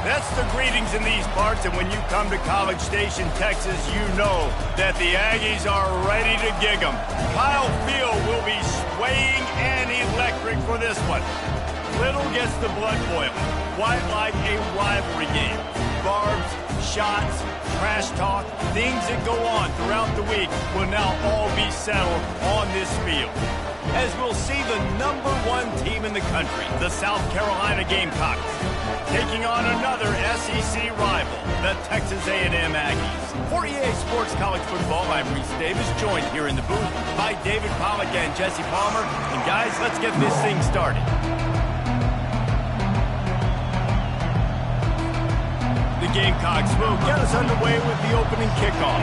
That's the greetings in these parts, and when you come to College Station, Texas, you know that the Aggies are ready to gig 'em. Kyle Field will be swaying and electric for this one. Little gets the blood boiling, quite like a rivalry game. Barbs, shots, trash talk, things that go on throughout the week will now all be settled on this field. As we'll see the #1 team in the country, the South Carolina Gamecocks, taking on another SEC rival, the Texas A&M Aggies. For EA Sports College Football, I'm Reese Davis, joined here in the booth by David Pollack and Jesse Palmer. And guys, let's get this thing started. The Gamecocks will get us underway with the opening kickoff.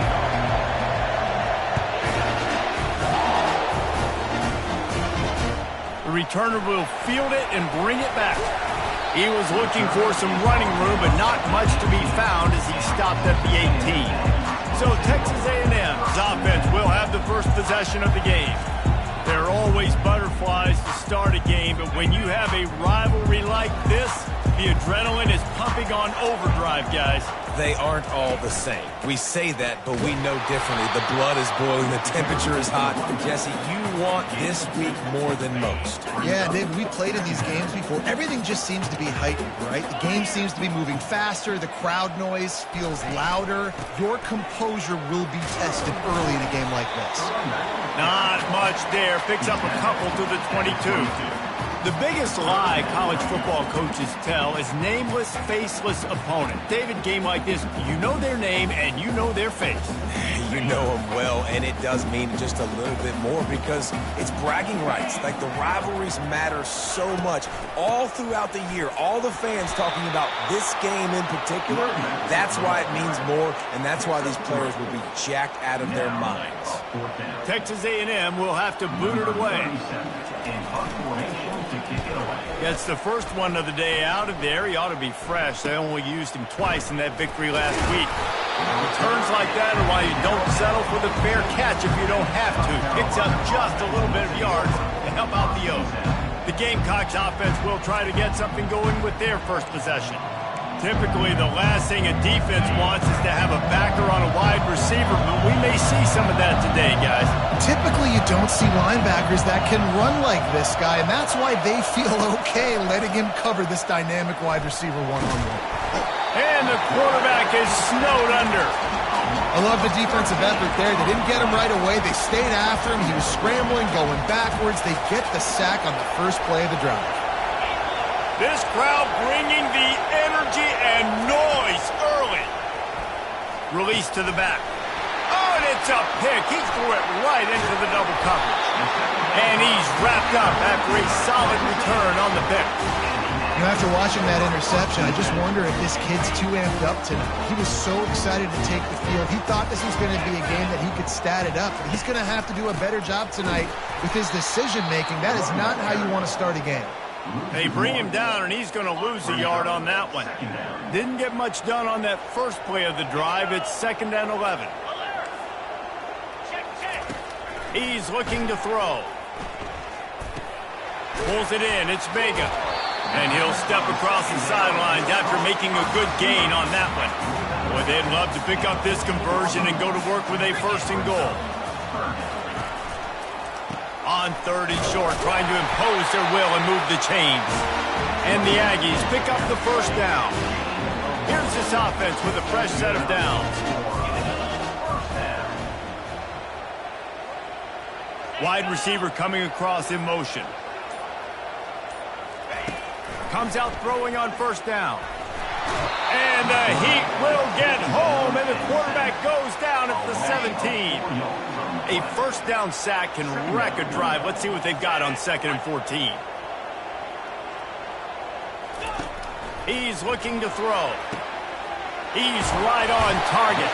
The returner will field it and bring it back. He was looking for some running room, but not much to be found as he stopped at the 18. So Texas A&M's offense will have the first possession of the game. There are always butterflies to start a game, but when you have a rivalry like this, the adrenaline is pumping on overdrive, guys. They aren't all the same. We say that, but we know differently. The blood is boiling, the temperature is hot. And Jesse, you want this week more than most. Yeah, David, we played in these games before. Everything just seems to be heightened, right? The game seems to be moving faster. The crowd noise feels louder. Your composure will be tested early in a game like this. Not much there. Picks up a couple to the 22. The biggest lie college football coaches tell is nameless, faceless opponent. David, game like this, you know their name and you know their face. You know them well, and it does mean just a little bit more because it's bragging rights. Like, the rivalries matter so much all throughout the year. All the fans talking about this game in particular, that's why it means more, and that's why these players will be jacked out of their minds. Texas A&M will have to boot it away. Gets the first one of the day out of there. He ought to be fresh. They only used him twice in that victory last week. Returns like that are why you don't settle for the fair catch if you don't have to. Picks up just a little bit of yards to help out the O's. The Gamecocks offense will try to get something going with their first possession. Typically, the last thing a defense wants is to have a backer on a wide receiver, but we may see some of that today, guys. Typically, you don't see linebackers that can run like this guy, and that's why they feel okay letting him cover this dynamic wide receiver one-on-one. And the quarterback is snowed under. I love the defensive effort there. They didn't get him right away. They stayed after him. He was scrambling, going backwards. They get the sack on the first play of the drive. This crowd bringing the energy and noise early. Release to the back. Oh, and it's a pick. He threw it right into the double coverage. And he's wrapped up after a solid return on the pick. You know, after watching that interception, I just wonder if this kid's too amped up tonight. He was so excited to take the field. He thought this was going to be a game that he could stat it up. But he's going to have to do a better job tonight with his decision-making. That is not how you want to start a game. They bring him down, and he's going to lose a yard on that one. Didn't get much done on that first play of the drive. It's 2nd and 11. He's looking to throw. Pulls it in. It's Vega. And he'll step across the sidelines after making a good gain on that one. Boy, they'd love to pick up this conversion and go to work with a 1st and goal. On 3rd and short, trying to impose their will and move the chains. And the Aggies pick up the 1st down. Here's this offense with a fresh set of downs. Wide receiver coming across in motion. Comes out throwing on 1st down. And the Heat will get home, and the quarterback goes down at the 17. A 1st down sack can wreck a drive. Let's see what they've got on 2nd and 14. He's looking to throw. He's right on target.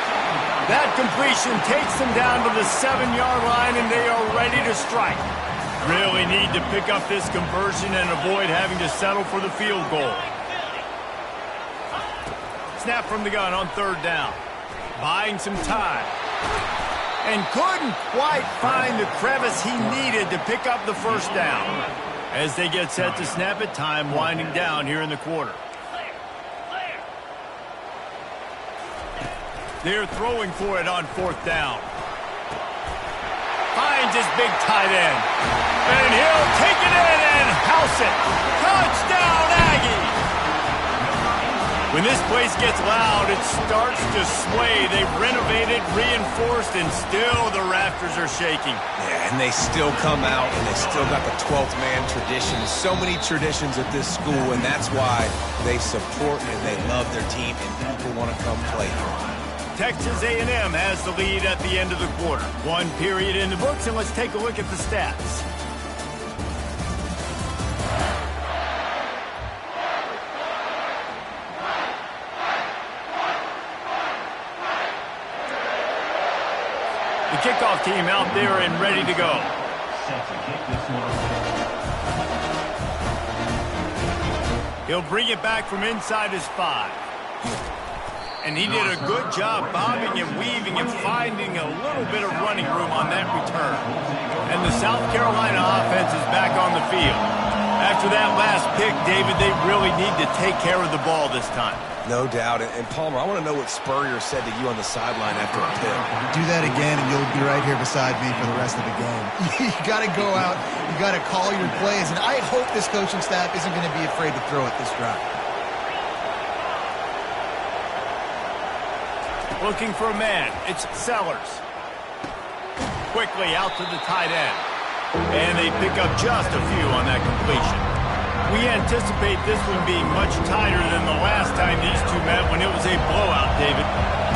That completion takes them down to the 7-yard line, and they are ready to strike. Really need to pick up this conversion and avoid having to settle for the field goal. Snap from the gun on 3rd down. Buying some time. And couldn't quite find the crevice he needed to pick up the 1st down. As they get set to snap it, time winding down here in the quarter. They're throwing for it on 4th down. Finds his big tight end. And he'll take it in and house it. Touchdown, Aggies! When this place gets loud, it starts to sway. They've renovated, reinforced, and still the rafters are shaking. Yeah, and they still come out, and they still got the 12th man tradition. So many traditions at this school, and that's why they support and they love their team, and people want to come play here. Texas A&M has the lead at the end of the quarter. 1 period in the books, and let's take a look at the stats. The kickoff team out there and ready to go. He'll bring it back from inside his 5. And he did a good job bobbing and weaving and finding a little bit of running room on that return. And the South Carolina offense is back on the field. After that last pick, David, they really need to take care of the ball this time. No doubt. And Palmer, I want to know what Spurrier said to you on the sideline after a pick. Do that again, and you'll be right here beside me for the rest of the game. You got to go out. You got to call your plays. And I hope this coaching staff isn't going to be afraid to throw it this drive. Looking for a man. It's Sellers. Quickly out to the tight end. And they pick up just a few on that completion. We anticipate this one being much tighter than the last time these two met when it was a blowout, David.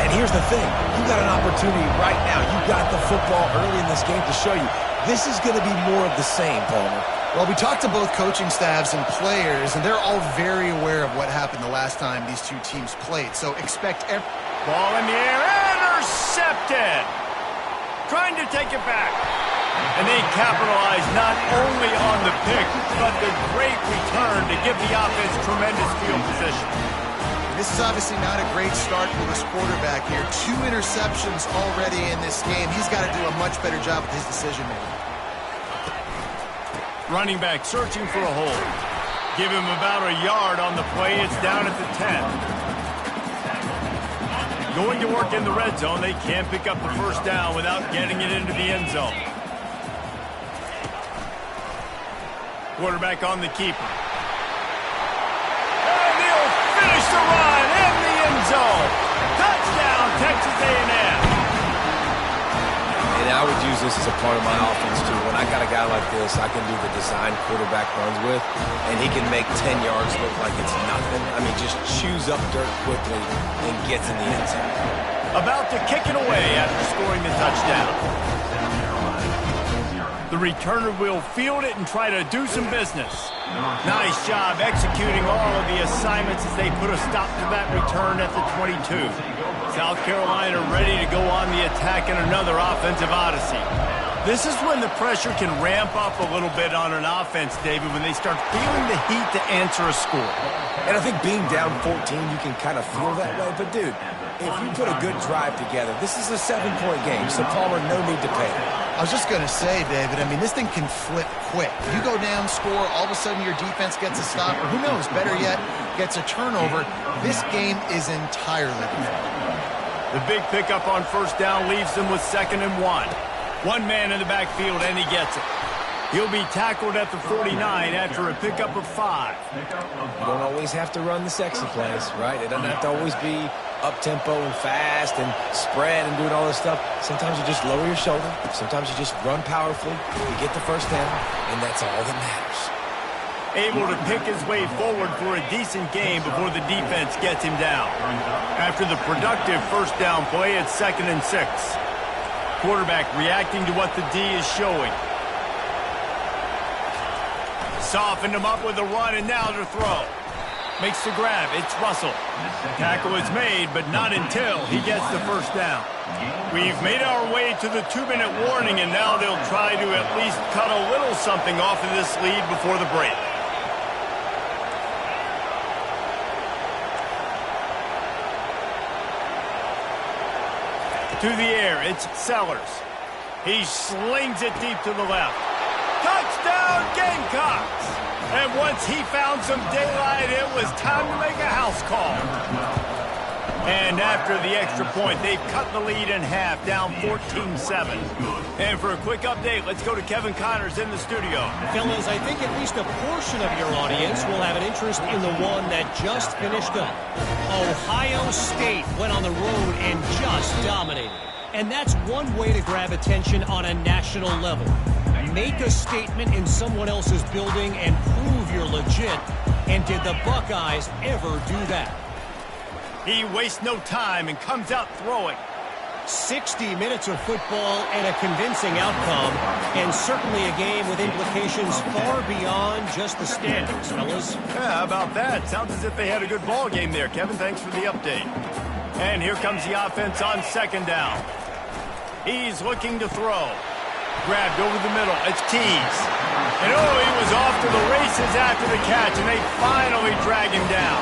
And here's the thing. You got an opportunity right now. You got the football early in this game to show you. This is going to be more of the same, Palmer. Well, we talked to both coaching staffs and players, and they're all very aware of what happened the last time these two teams played. So expect every... Ball in the air, intercepted! Trying to take it back. And they capitalize not only on the pick, but the great return to give the offense tremendous field position. This is obviously not a great start for this quarterback here. 2 interceptions already in this game. He's got to do a much better job with his decision-making. Running back searching for a hole. Give him about a yard on the play. It's down at the 10. Going to work in the red zone. They can't pick up the first down without getting it into the end zone. Quarterback on the keeper. And he'll finish the run in the end zone. Touchdown, Texas A&M. And I would use this as a part of my offense, too. When I got a guy like this, I can do the design quarterback runs with, and he can make 10 yards look like it's nothing. I mean, just chews up dirt quickly and gets in the end zone. About to kick it away after scoring the touchdown. The returner will field it and try to do some business. Nice job executing all of the assignments as they put a stop to that return at the 22. South Carolina ready to go on the attack in another offensive odyssey. This is when the pressure can ramp up a little bit on an offense, David, when they start feeling the heat to answer a score. And I think being down 14, you can kind of feel that way. But, dude, if you put a good drive together, this is a 7-point game, so Palmer, no need to pay. I was just going to say, David, I mean, this thing can flip quick. You go down, score, all of a sudden your defense gets a stop, or who knows, better yet, gets a turnover. This game is entirely different. The big pickup on first down leaves them with 2nd and 1. One man in the backfield, and he gets it. He'll be tackled at the 49 after a pickup of 5. You don't always have to run the sexy plays, right? It doesn't have to always be up-tempo and fast and spread and doing all this stuff. Sometimes you just lower your shoulder. Sometimes you just run powerfully. You get the first down, and that's all that matters. Able to pick his way forward for a decent game before the defense gets him down. After the productive first down play, it's 2nd and 6. Quarterback reacting to what the D is showing. Softened him up with a run, and now to throw. Makes the grab. It's Russell. Tackle is made, but not until he gets the first down. We've made our way to the 2-minute warning, and now they'll try to at least cut a little something off of this lead before the break. To the air, it's Sellers. He slings it deep to the left. Touchdown, Gamecocks! And once he found some daylight, it was time to make a house call. And after the extra point, they've cut the lead in half, down 14-7. And for a quick update, let's go to Kevin Connors in the studio. Fellas, I think at least a portion of your audience will have an interest in the one that just finished up. Ohio State went on the road and just dominated. And that's one way to grab attention on a national level. Make a statement in someone else's building and prove you're legit. And did the Buckeyes ever do that? He wastes no time and comes out throwing. 60 minutes of football and a convincing outcome, and certainly a game with implications far beyond just the standings, fellas. Yeah, how about that? Sounds as if they had a good ball game there, Kevin. Thanks for the update. And here comes the offense on second down. He's looking to throw. Grabbed over the middle. It's Tees. And he was off to the races after the catch, and they finally drag him down.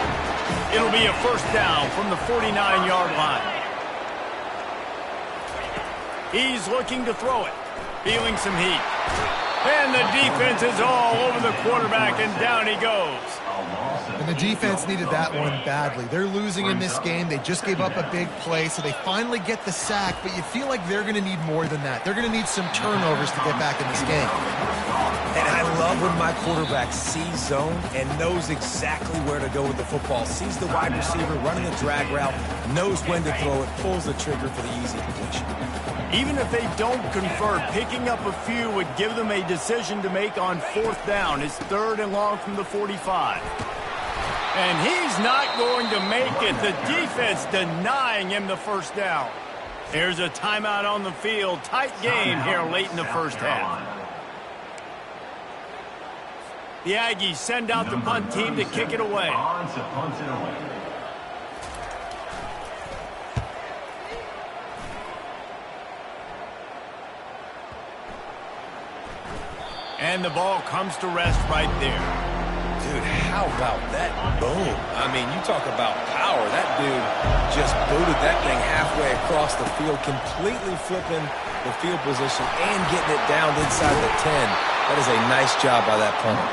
It'll be a first down from the 49-yard line. He's looking to throw it. Feeling some heat. And the defense is all over the quarterback, and down he goes. And the defense needed that one badly. They're losing in this game. They just gave up a big play, so they finally get the sack, but you feel like they're going to need more than that. They're going to need some turnovers to get back in this game. And I love when my quarterback sees zone and knows exactly where to go with the football. Sees the wide receiver running the drag route, knows when to throw it, pulls the trigger for the easy completion. Even if they don't convert, picking up a few would give them a decision to make on fourth down. It's third and long from the 45. And he's not going to make it. The defense denying him the first down. There's a timeout on the field. Tight game here late in the first half. The Aggies send out the punt team to kick it away. And the ball comes to rest right there. Dude, how about that boom? I mean, you talk about power. That dude just booted that thing halfway across the field, completely flipping the field position and getting it down inside the 10. That is a nice job by that punter.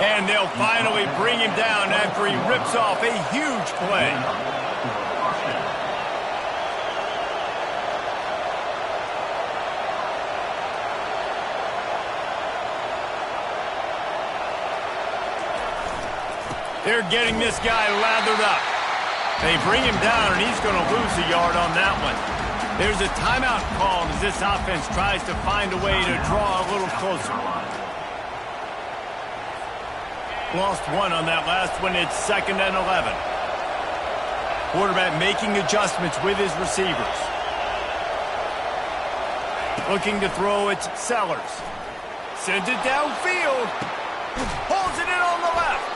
And they'll finally bring him down after he rips off a huge play. They're getting this guy lathered up. They bring him down, and he's going to lose a yard on that one. There's a timeout called as this offense tries to find a way to draw a little closer. Lost one on that last one. It's 2nd and 11. Quarterback making adjustments with his receivers. Looking to throw, it's Sellers. Sends it downfield. Pulls it in on the left.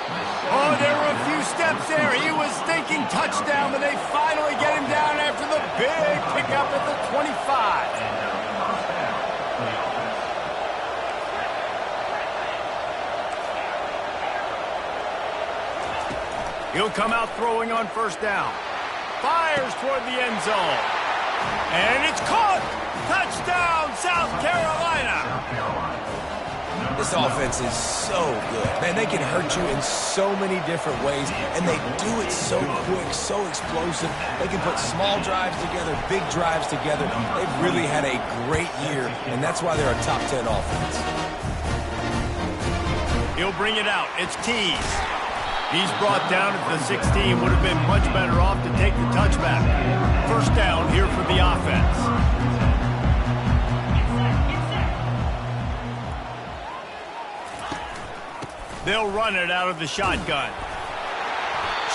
Oh, there were a few steps there. He was thinking touchdown, but they finally get him down after the big pickup at the 25. He'll come out throwing on first down. Fires toward the end zone. And it's caught. Touchdown, South Carolina. This offense is so good. Man, they can hurt you in so many different ways, and they do it so quick, so explosive. They can put small drives together, big drives together. They've really had a great year, and that's why they're a top 10 offense. He'll bring it out. It's Tees. He's brought down at the 16. Would have been much better off to take the touchback. First down here for the offense. They'll run it out of the shotgun.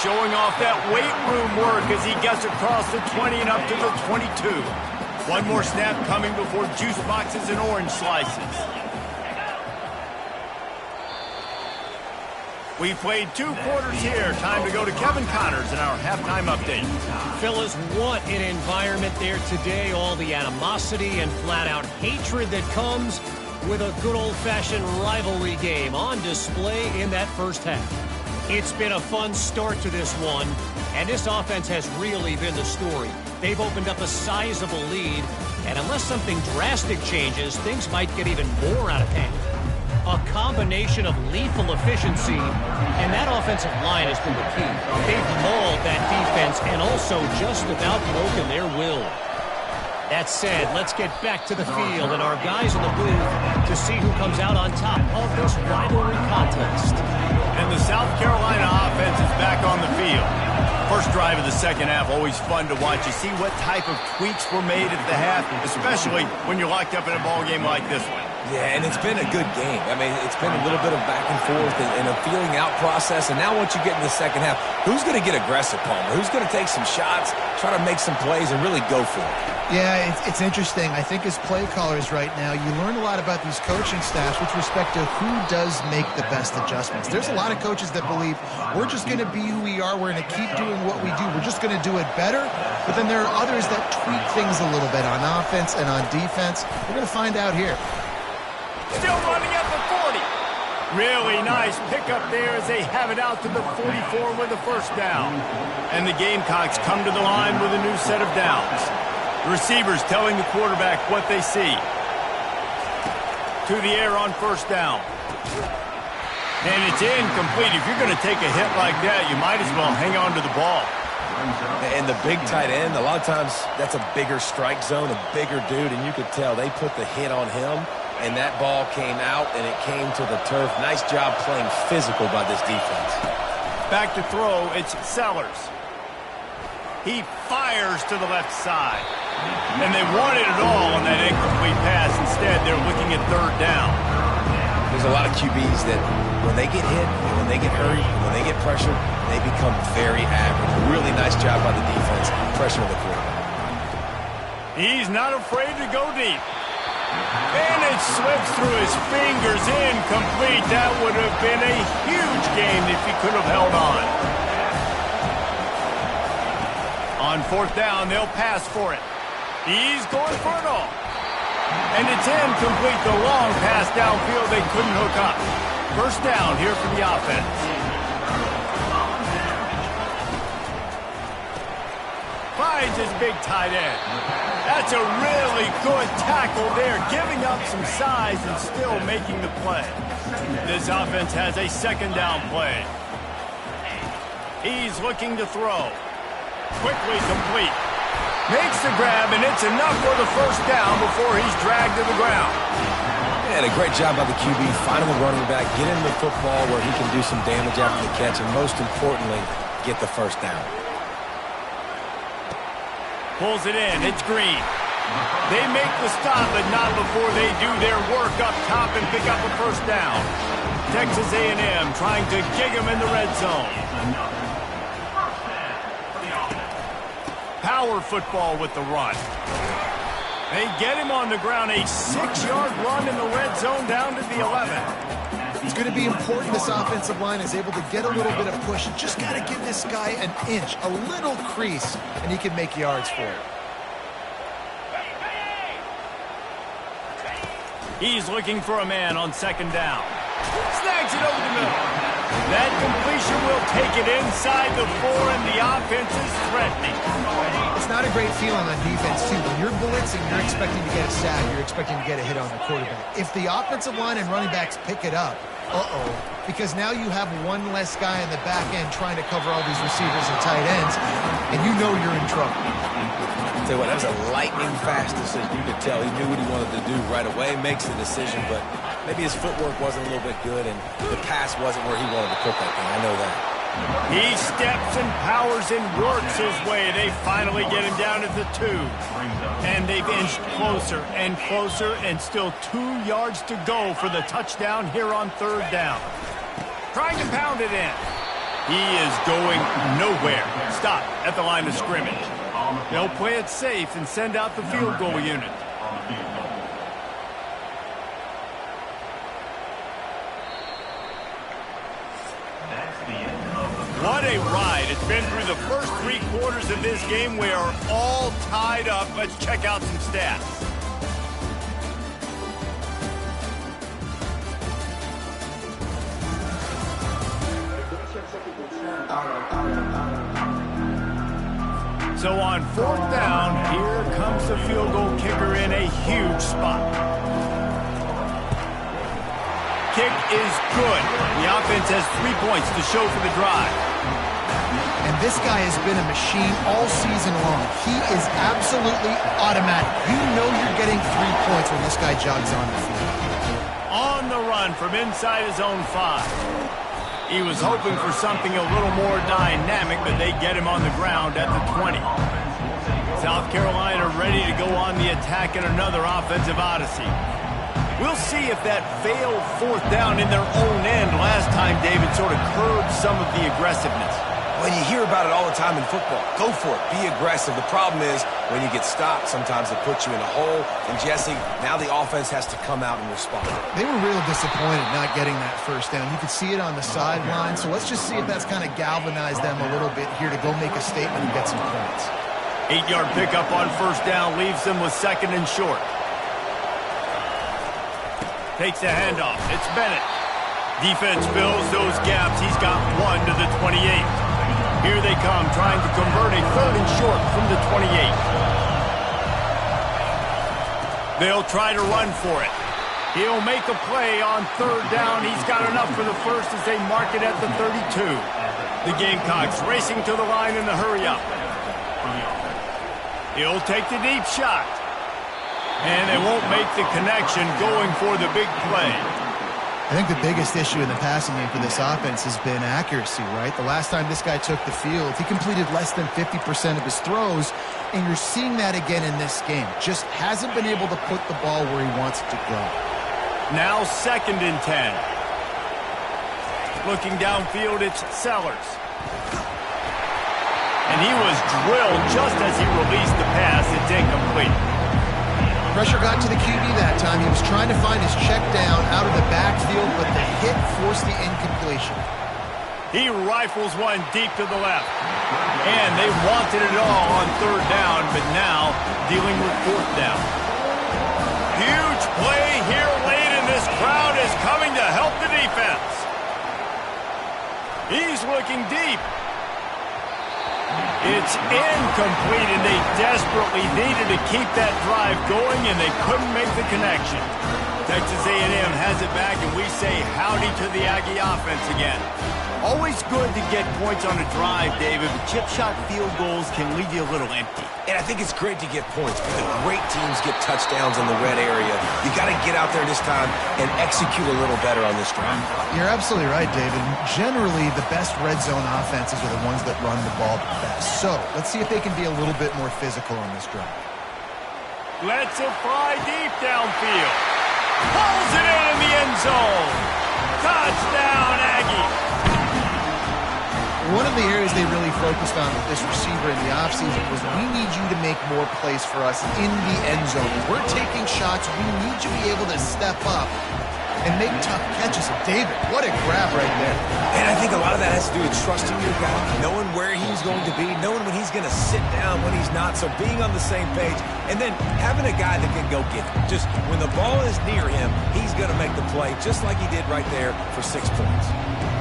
Showing off that weight room work as he gets across the 20 and up to the 22. One more snap coming before juice boxes and orange slices. We played 2 quarters here. Time to go to Kevin Connors in our halftime update. Fellas, what an environment there today. All the animosity and flat-out hatred that comes with a good old-fashioned rivalry game on display in that first half. It's been a fun start to this one, and this offense has really been the story. They've opened up a sizable lead, and unless something drastic changes, things might get even more out of hand. A combination of lethal efficiency, and that offensive line has been the key. They've mauled that defense defense and also just about broken their will. That said, let's get back to the field and our guys in the booth to see who comes out on top of this rivalry contest. And the South Carolina offense is back on the field. First drive of the second half, always fun to watch. You see what type of tweaks were made at the half, especially when you're locked up in a ball game like this one. Yeah, and it's been a good game. I mean, it's been a little bit of back and forth and a feeling out process. And now once you get in the second half, who's going to get aggressive, Palmer? Who's going to take some shots, try to make some plays, and really go for it? Yeah, it's interesting. I think as play callers right now, you learn a lot about these coaching staffs with respect to who does make the best adjustments. There's a lot of coaches that believe we're just going to be who we are. We're going to keep doing what we do. We're just going to do it better. But then there are others that tweak things a little bit on offense and on defense. We're going to find out here. Still running at the 40. Really nice pickup there as they have it out to the 44 with a first down. And the Gamecocks come to the line with a new set of downs. The receivers telling the quarterback what they see. To the air on first down. And it's incomplete. If you're going to take a hit like that, you might as well hang on to the ball. And the big tight end, a lot of times that's a bigger strike zone, a bigger dude, and you could tell they put the hit on him, and that ball came out, and it came to the turf. Nice job playing physical by this defense. Back to throw, it's Sellers. He fires to the left side. And they wanted it all on that incomplete pass. Instead, they're looking at third down. There's a lot of QBs that when they get hit, when they get hurried, when they get pressured, they become very average. Really nice job by the defense, pressuring the quarterback. He's not afraid to go deep. And it slips through his fingers, incomplete. That would have been a huge game if he could have held on. On fourth down, they'll pass for it. He's going for it all. And it's incomplete. The long pass downfield, they couldn't hook up. First down here for the offense. Finds his big tight end. That's a really good tackle there, giving up some size and still making the play. This offense has a second down play. He's looking to throw. Quickly complete. Makes the grab, and it's enough for the first down before he's dragged to the ground. And a great job by the QB, finding the running back, get him the football where he can do some damage after the catch, and most importantly, get the first down. Pulls it in. It's Green. They make the stop, but not before they do their work up top and pick up a first down. Texas A&M trying to gig him in the red zone. Power football with the run. They get him on the ground. A 6-yard run in the red zone down to the 11. It's going to be important this offensive line is able to get a little bit of push. You just got to give this guy an inch, a little crease, and he can make yards for it. He's looking for a man on second down. Snags it over the middle. That completion will take it inside the 4, and the offense is threatening. It's not a great feeling on defense, too. When you're blitzing, you're expecting to get a sack. You're expecting to get a hit on the quarterback. If the offensive line and running backs pick it up, because now you have one less guy in the back end trying to cover all these receivers and tight ends, and you know you're in trouble. I'll tell you what, that was a lightning-fast decision. You could tell he knew what he wanted to do right away, makes the decision, but maybe his footwork wasn't a little bit good, and the pass wasn't where he wanted to put that thing. I know that. He steps and powers and works his way. They finally get him down at the 2. And they've inched closer and closer, and still 2 yards to go for the touchdown here on third down. Trying to pound it in. He is going nowhere. Stop at the line of scrimmage. They'll play it safe and send out the field goal unit. What a ride. It's been through the first 3 quarters of this game. We are all tied up. Let's check out some stats. So on fourth down, here comes the field goal kicker in a huge spot. Kick is good. The offense has 3 points to show for the drive. And this guy has been a machine all season long. He is absolutely automatic. You know you're getting 3 points when this guy jogs on the field. On the run from inside his own 5. He was hoping for something a little more dynamic, but they get him on the ground at the 20. South Carolina ready to go on the attack in another offensive odyssey. We'll see if that failed 4th down in their own end last time, David, sort of curbed some of the aggressiveness. Well, you hear about it all the time in football. Go for it. Be aggressive. The problem is when you get stopped, sometimes it puts you in a hole. And, Jesse, now the offense has to come out and respond. They were real disappointed not getting that 1st down. You could see it on the sideline. So let's just see if that's kind of galvanized them a little bit here to go make a statement and get some points. 8-yard pickup on 1st down leaves them with 2nd and short. Takes a handoff. It's Bennett. Defense fills those gaps. He's got 1 to the 28. Here they come, trying to convert a 3rd and short from the 28. They'll try to run for it. He'll make a play on 3rd down. He's got enough for the first as they mark it at the 32. The Gamecocks racing to the line in the hurry-up. He'll take the deep shot. And they won't make the connection going for the big play. I think the biggest issue in the passing game for this offense has been accuracy, right? The last time this guy took the field, he completed less than 50% of his throws, and you're seeing that again in this game. Just hasn't been able to put the ball where he wants it to go. Now 2nd and 10. Looking downfield, it's Sellers. And he was drilled just as he released the pass. It's incomplete. Pressure got to the QB that time. He was trying to find his check down out of the backfield, but the hit forced the incompletion. He rifles one deep to the left. And they wanted it all on 3rd down, but now dealing with 4th down. Huge play here late, and this crowd is coming to help the defense. He's looking deep. It's incomplete, and they desperately needed to keep that drive going, and they couldn't make the connection. Texas A&M has it back, and we say howdy to the Aggie offense again. Always good to get points on a drive, David, but chip shot field goals can leave you a little empty. And I think it's great to get points, but the great teams get touchdowns in the red area. You got to get out there this time and execute a little better on this drive. You're absolutely right, David. Generally, the best red zone offenses are the ones that run the ball the best. So let's see if they can be a little bit more physical on this drive. Lets it fly deep downfield. Pulls it in the end zone. Touchdown, Aggie. One of the areas they really focused on with this receiver in the offseason was we need you to make more plays for us in the end zone. If we're taking shots, we need you to be able to step up and make tough catches. And David, what a grab right there. And I think a lot of that has to do with trusting your guy, knowing where he's going to be, knowing when he's going to sit down, when he's not, so being on the same page, and then having a guy that can go get it. Just when the ball is near him, he's going to make the play, just like he did right there for 6 points.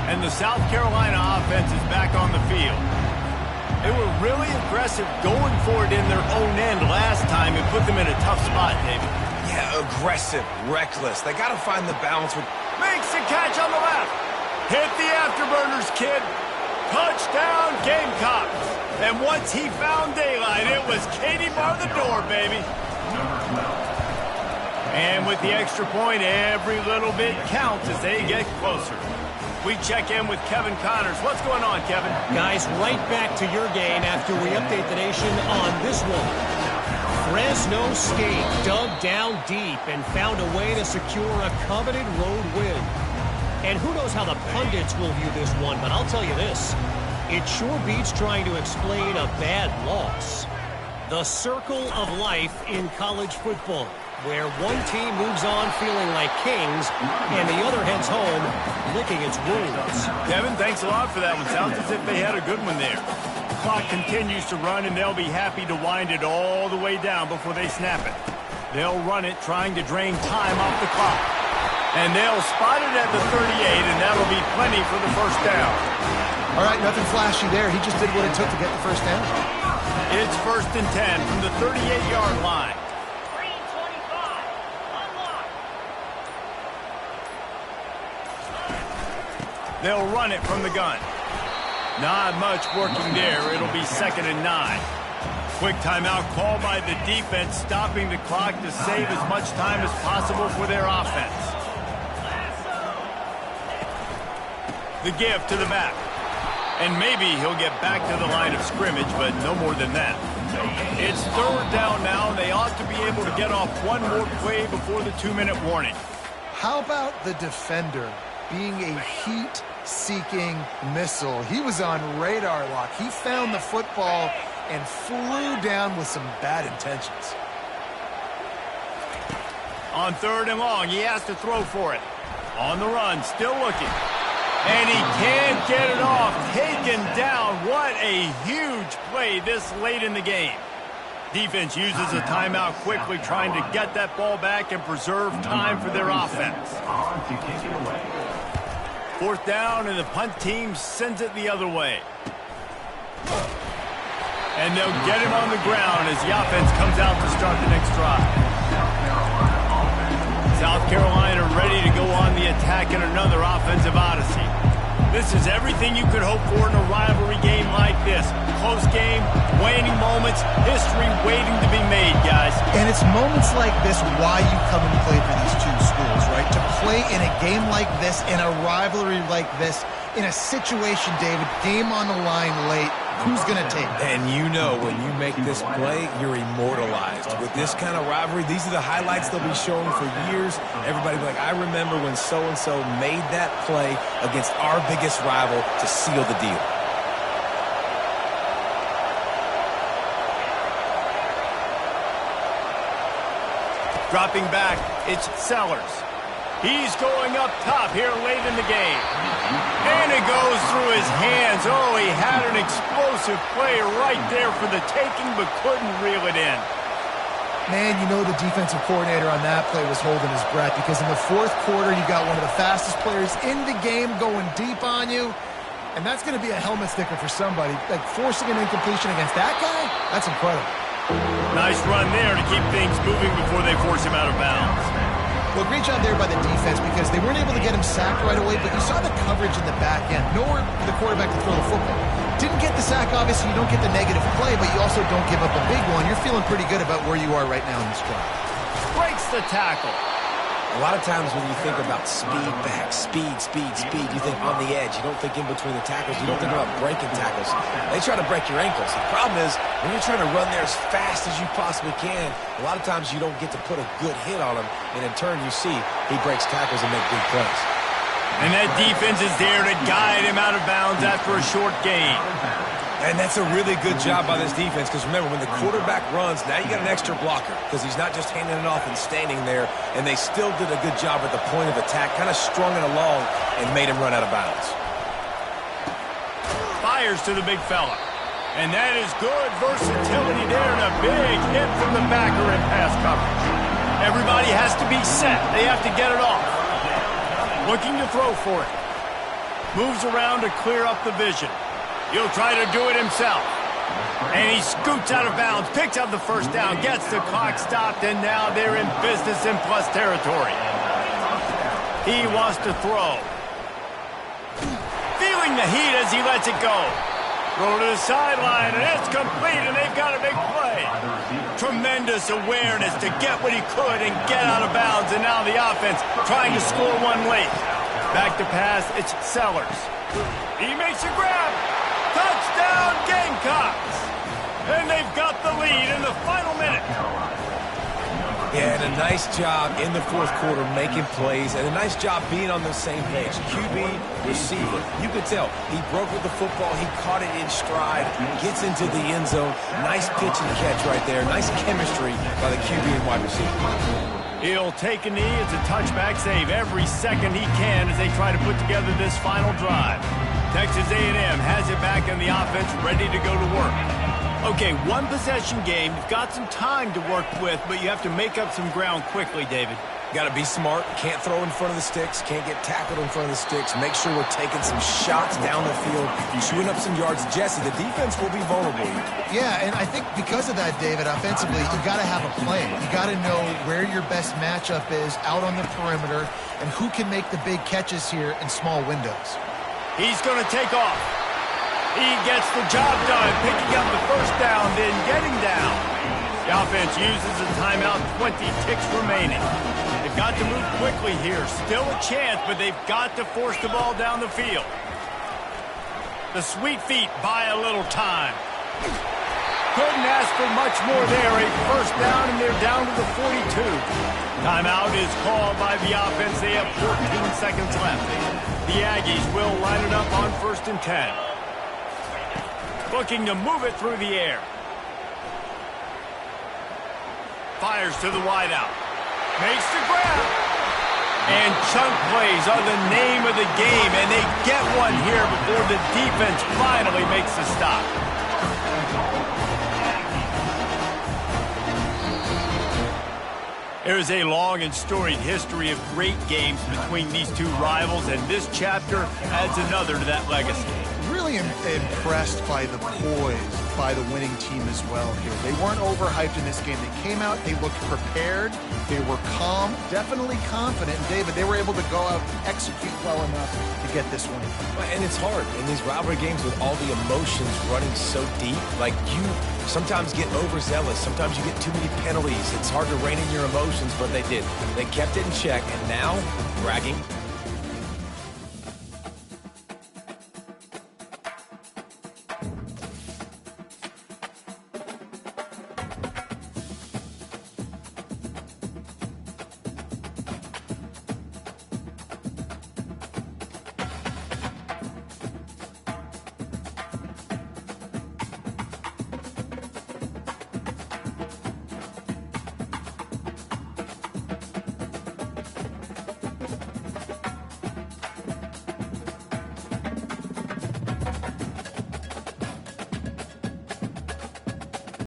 And the South Carolina offense is back on the field. They were really aggressive going for it in their own end last time and put them in a tough spot, David. Yeah, aggressive, reckless. They got to find the balance with... Makes the catch on the left. Hit the afterburners, kid. Touchdown, Gamecocks. And once he found daylight, it was Katie bar the door, baby. And with the extra point, every little bit counts as they get closer. We check in with Kevin Connors. What's going on, Kevin? Guys, right back to your game after we update the nation on this one. Fresno State dug down deep and found a way to secure a coveted road win. And who knows how the pundits will view this one, but I'll tell you this. It sure beats trying to explain a bad loss. The circle of life in college football, where one team moves on feeling like kings and the other heads home licking its wounds. Kevin, thanks a lot for that one. Sounds as if they had a good one there. The clock continues to run, and they'll be happy to wind it all the way down before they snap it. They'll run it, trying to drain time off the clock. And they'll spot it at the 38, and that'll be plenty for the 1st down. All right, nothing flashy there. He just did what it took to get the 1st down. It's 1st and 10 from the 38-yard line. They'll run it from the gun. Not much working there. It'll be 2nd and 9. Quick timeout called by the defense, stopping the clock to save as much time as possible for their offense. The give to the back. And maybe he'll get back to the line of scrimmage, but no more than that. It's 3rd down now. They ought to be able to get off one more play before the 2-minute warning. How about the defender being a heat-seeking missile? He was on radar lock. He found the football and flew down with some bad intentions. On 3rd and long, he has to throw for it. On the run, still looking. And he can't get it off. Taken down. What a huge play this late in the game. Defense uses a timeout quickly, trying to get that ball back and preserve time for their offense. 4th down, and the punt team sends it the other way. And they'll get him on the ground as the offense comes out to start the next drive. South Carolina ready to go on the attack in another offensive odyssey. This is everything you could hope for in a rivalry game like this. Close game, waning moments, history waiting to be made, guys. And it's moments like this why you come and play for these two schools, right? To play in a game like this, in a rivalry like this, in a situation, David, game on the line late, who's going to take it? And you know when you make this play, you're immortalized. With this kind of rivalry, these are the highlights they'll be showing for years. Everybody will be like, I remember when so-and-so made that play against our biggest rival to seal the deal. Dropping back, it's Sellers. He's going up top here late in the game. And it goes through his hands. Oh, he had an explosive play right there for the taking, but couldn't reel it in. Man, you know the defensive coordinator on that play was holding his breath, because in the 4th quarter, you got one of the fastest players in the game going deep on you. And that's going to be a helmet sticker for somebody. Like, forcing an incompletion against that guy, that's incredible. Nice run there to keep things moving before they force him out of bounds. Well, great job there by the defense, because they weren't able to get him sacked right away, but you saw the coverage in the back end. Nowhere for the quarterback to throw the football. Didn't get the sack, obviously. You don't get the negative play, but you also don't give up a big one. You're feeling pretty good about where you are right now in this drive. Breaks the tackle. A lot of times when you think about speed back, speed, you think on the edge. You don't think in between the tackles. You don't think about breaking tackles. They try to break your ankles. The problem is when you're trying to run there as fast as you possibly can, a lot of times you don't get to put a good hit on him, and in turn you see he breaks tackles and makes big plays. And that defense is there to guide him out of bounds after a short gain. And that's a really good job by this defense, because remember, when the quarterback runs, now you got an extra blocker, because he's not just handing it off and standing there, and they still did a good job at the point of attack, kind of strung it along and made him run out of bounds. Fires to the big fella. And that is good versatility there, and a big hit from the backer in pass coverage. Everybody has to be set. They have to get it off. Looking to throw for it. Moves around to clear up the vision. He'll try to do it himself. And he scoots out of bounds, picks up the 1st down, gets the clock stopped, and now they're in business in plus territory. He wants to throw. Feeling the heat as he lets it go. Throw to the sideline, and it's complete, and they've got a big play. Tremendous awareness to get what he could and get out of bounds, and now the offense trying to score one late. Back to pass, it's Sellers. He makes a grab. Touchdown, Gamecocks! And they've got the lead in the final minute. Yeah, and a nice job in the 4th quarter making plays, and a nice job being on the same page. QB, receiver, you could tell he broke with the football, he caught it in stride, gets into the end zone. Nice pitch and catch right there. Nice chemistry by the QB and wide receiver. He'll take a knee. It's a touchback save every second he can as they try to put together this final drive. Texas A&M has it back in the offense, ready to go to work. Okay, one possession game. You've got some time to work with, but you have to make up some ground quickly, David. Got to be smart. Can't throw in front of the sticks. Can't get tackled in front of the sticks. Make sure we're taking some shots down the field, chewing up some yards. Jesse, the defense will be vulnerable here. Yeah, and I think because of that, David, offensively, you got to have a plan. You got to know where your best matchup is out on the perimeter and who can make the big catches here in small windows. He's going to take off. He gets the job done, picking up the first down, then getting down. The offense uses a timeout, 20 ticks remaining. They've got to move quickly here. Still a chance, but they've got to force the ball down the field. The sweet feet buy a little time. Couldn't ask for much more there. A first down, and they're down to the 42. Timeout is called by the offense. They have 14 seconds left. The Aggies will line it up on 1st and 10. Looking to move it through the air. Fires to the wideout. Makes the grab. And chunk plays are the name of the game, and they get one here before the defense finally makes the stop. There is a long and storied history of great games between these two rivals, and this chapter adds another to that legacy. Really impressed by the poise by the winning team as well here. They weren't overhyped in this game. They came out, they looked prepared, they were calm, definitely confident. And David, they were able to go out and execute well enough to get this win. And it's hard in these rivalry games with all the emotions running so deep. Like, you sometimes get overzealous. Sometimes you get too many penalties. It's hard to rein in your emotions, but they did. They kept it in check, and now bragging